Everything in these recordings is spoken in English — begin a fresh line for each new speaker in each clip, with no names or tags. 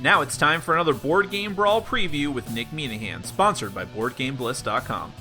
Now it's time for another Board Game Brawl preview with Nick Meanahan, sponsored by BoardGameBliss.com.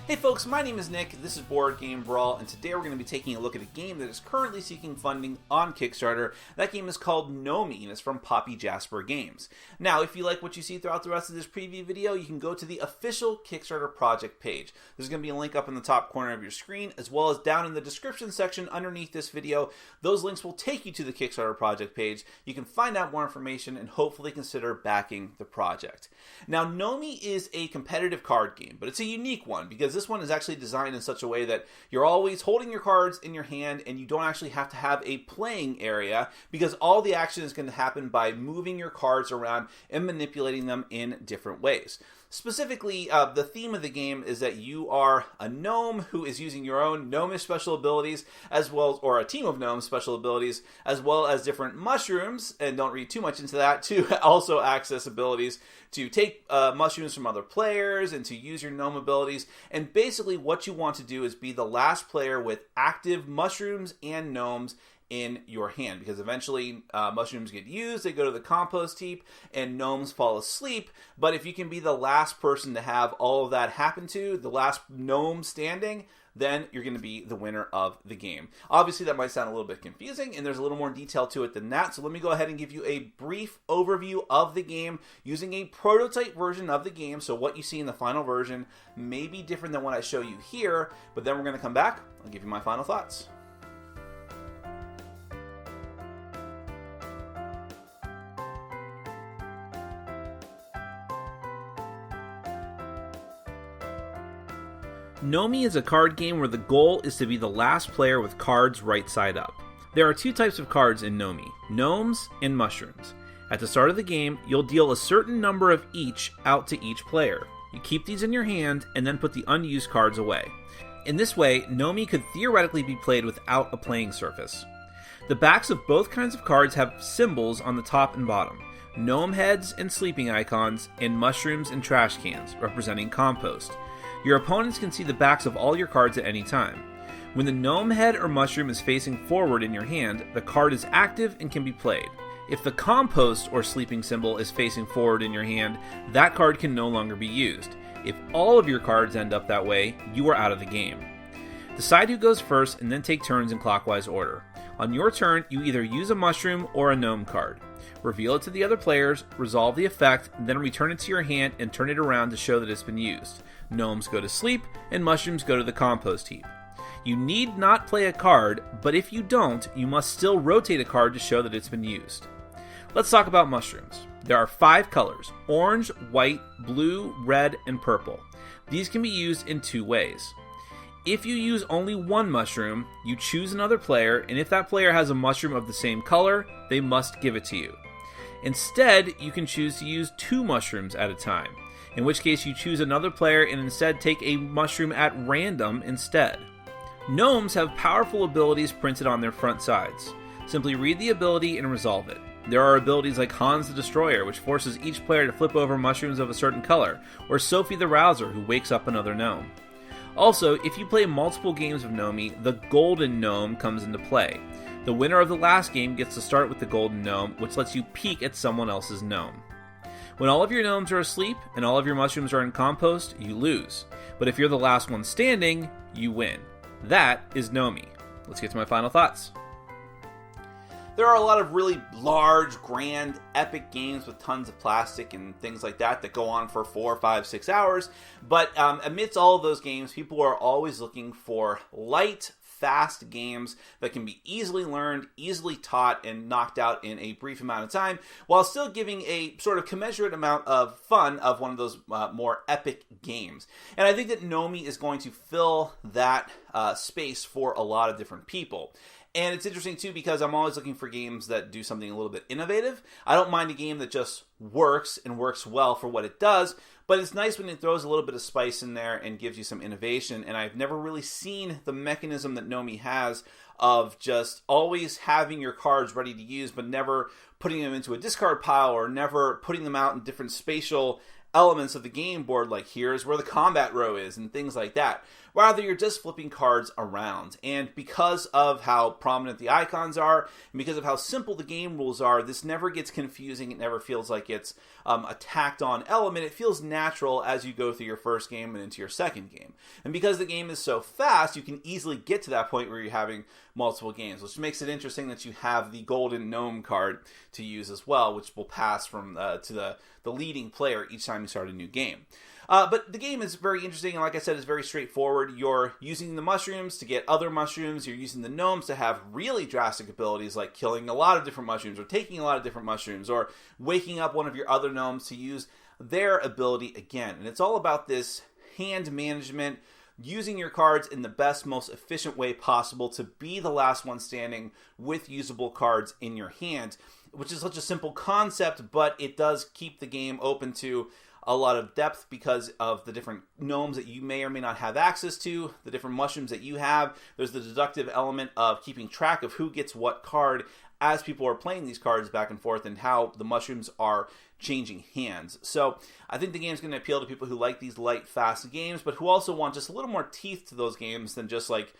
Hey folks, my name is Nick, this is Board Game Brawl, and today we're going to be taking a look at a game that is currently seeking funding on Kickstarter. That game is called Gnomi, and it's from Poppy Jasper Games. Now, if you like what you see throughout the rest of this preview video, you can go to the official Kickstarter project page. There's going to be a link up in the top corner of your screen, as well as down in the description section underneath this video. Those links will take you to the Kickstarter project page. You can find out more information and hopefully consider backing the project. Now, Gnomi is a competitive card game, but it's a unique one because this one is actually designed in such a way that you're always holding your cards in your hand and you don't actually have to have a playing area because all the action is going to happen by moving your cards around and manipulating them in different ways. Specifically, the theme of the game is that you are a gnome who is using your own gnomish special abilities, as well as, or a team of gnomes special abilities, as well as different mushrooms, and don't read too much into that, to also access abilities to take mushrooms from other players and to use your gnome abilities. And basically what you want to do is be the last player with active mushrooms and gnomes in your hand, because eventually mushrooms get used, they go to the compost heap, and gnomes fall asleep. But if you can be the last person to have all of that happen to, the last gnome standing, then you're going to be the winner of the game. Obviously, that might sound a little bit confusing, and there's a little more detail to it than that, so let me go ahead and give you a brief overview of the game using a prototype version of the game, so what you see in the final version may be different than what I show you here, but then we're going to come back, I'll give you my final thoughts. Gnomi is a card game where the goal is to be the last player with cards right side up. There are two types of cards in Gnomi, gnomes and mushrooms. At the start of the game, you'll deal a certain number of each out to each player. You keep these in your hand and then put the unused cards away. In this way, Gnomi could theoretically be played without a playing surface. The backs of both kinds of cards have symbols on the top and bottom, gnome heads and sleeping icons, and mushrooms and trash cans, representing compost. Your opponents can see the backs of all your cards at any time. When the gnome head or mushroom is facing forward in your hand, the card is active and can be played. If the compost or sleeping symbol is facing forward in your hand, that card can no longer be used. If all of your cards end up that way, you are out of the game. Decide who goes first and then take turns in clockwise order. On your turn, you either use a mushroom or a gnome card. Reveal it to the other players, resolve the effect, then return it to your hand and turn it around to show that it's been used. Gnomes go to sleep, and mushrooms go to the compost heap. You need not play a card, but if you don't, you must still rotate a card to show that it's been used. Let's talk about mushrooms. There are 5 colors: orange, white, blue, red, and purple. These can be used in 2 ways. If you use only one mushroom, you choose another player, and if that player has a mushroom of the same color, they must give it to you. Instead, you can choose to use 2 mushrooms at a time, in which case you choose another player and instead take a mushroom at random instead. Gnomes have powerful abilities printed on their front sides. Simply read the ability and resolve it. There are abilities like Hans the Destroyer, which forces each player to flip over mushrooms of a certain color, or Sophie the Rouser, who wakes up another gnome. Also, if you play multiple games of Gnomi, the Golden Gnome comes into play. The winner of the last game gets to start with the Golden Gnome, which lets you peek at someone else's gnome. When all of your gnomes are asleep and all of your mushrooms are in compost, you lose. But if you're the last one standing, you win. That is Gnomi. Let's get to my final thoughts. There are a lot of really large, grand, epic games with tons of plastic and things like that that go on for 4, 5, 6 hours. But amidst all of those games, people are always looking for light, fast games that can be easily learned, easily taught, and knocked out in a brief amount of time, while still giving a sort of commensurate amount of fun of one of those more epic games. And I think that Gnomi is going to fill that space for a lot of different people. And it's interesting, too, because I'm always looking for games that do something a little bit innovative. I don't mind a game that just works and works well for what it does, but it's nice when it throws a little bit of spice in there and gives you some innovation. And I've never really seen the mechanism that Gnomi has of just always having your cards ready to use, but never putting them into a discard pile or never putting them out in different spatial elements of the game board, like here's where the combat row is and things like that. Rather, you're just flipping cards around. And because of how prominent the icons are, and because of how simple the game rules are, this never gets confusing. It never feels like it's a tacked on element. It feels natural as you go through your first game and into your second game. And because the game is so fast, you can easily get to that point where you're having multiple games, which makes it interesting that you have the golden gnome card to use as well, which will pass from to the leading player each time you start a new game. But the game is very interesting, and like I said, it's very straightforward. You're using the mushrooms to get other mushrooms. You're using the gnomes to have really drastic abilities like killing a lot of different mushrooms or taking a lot of different mushrooms or waking up one of your other gnomes to use their ability again. And it's all about this hand management, using your cards in the best, most efficient way possible to be the last one standing with usable cards in your hand, which is such a simple concept, but it does keep the game open to a lot of depth because of the different gnomes that you may or may not have access to, the different mushrooms that you have. There's the deductive element of keeping track of who gets what card as people are playing these cards back and forth and how the mushrooms are changing hands. So I think the game is going to appeal to people who like these light, fast games, but who also want just a little more teeth to those games than just like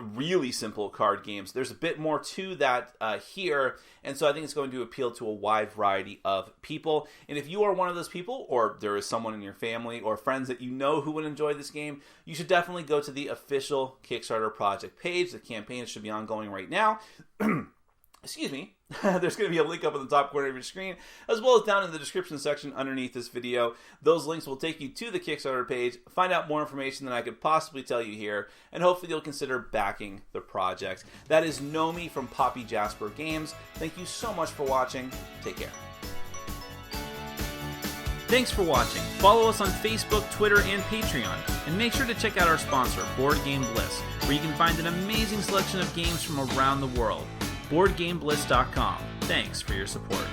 really simple card games. There's a bit more to that here, and so I think it's going to appeal to a wide variety of people. And if you are one of those people, or there is someone in your family or friends that you know who would enjoy this game, you should definitely go to the official Kickstarter project page. The campaign should be ongoing right now. Excuse me. There's going to be a link up in the top corner of your screen, as well as down in the description section underneath this video. Those links will take you to the Kickstarter page, find out more information than I could possibly tell you here, and hopefully you'll consider backing the project. That is Gnomi from Poppy Jasper Games. Thank you so much for watching. Take care. Thanks for watching. Follow us on Facebook, Twitter, and Patreon. And make sure to check out our sponsor, Board Game Bliss, where you can find an amazing selection of games from around the world. BoardGameBliss.com. Thanks for your support.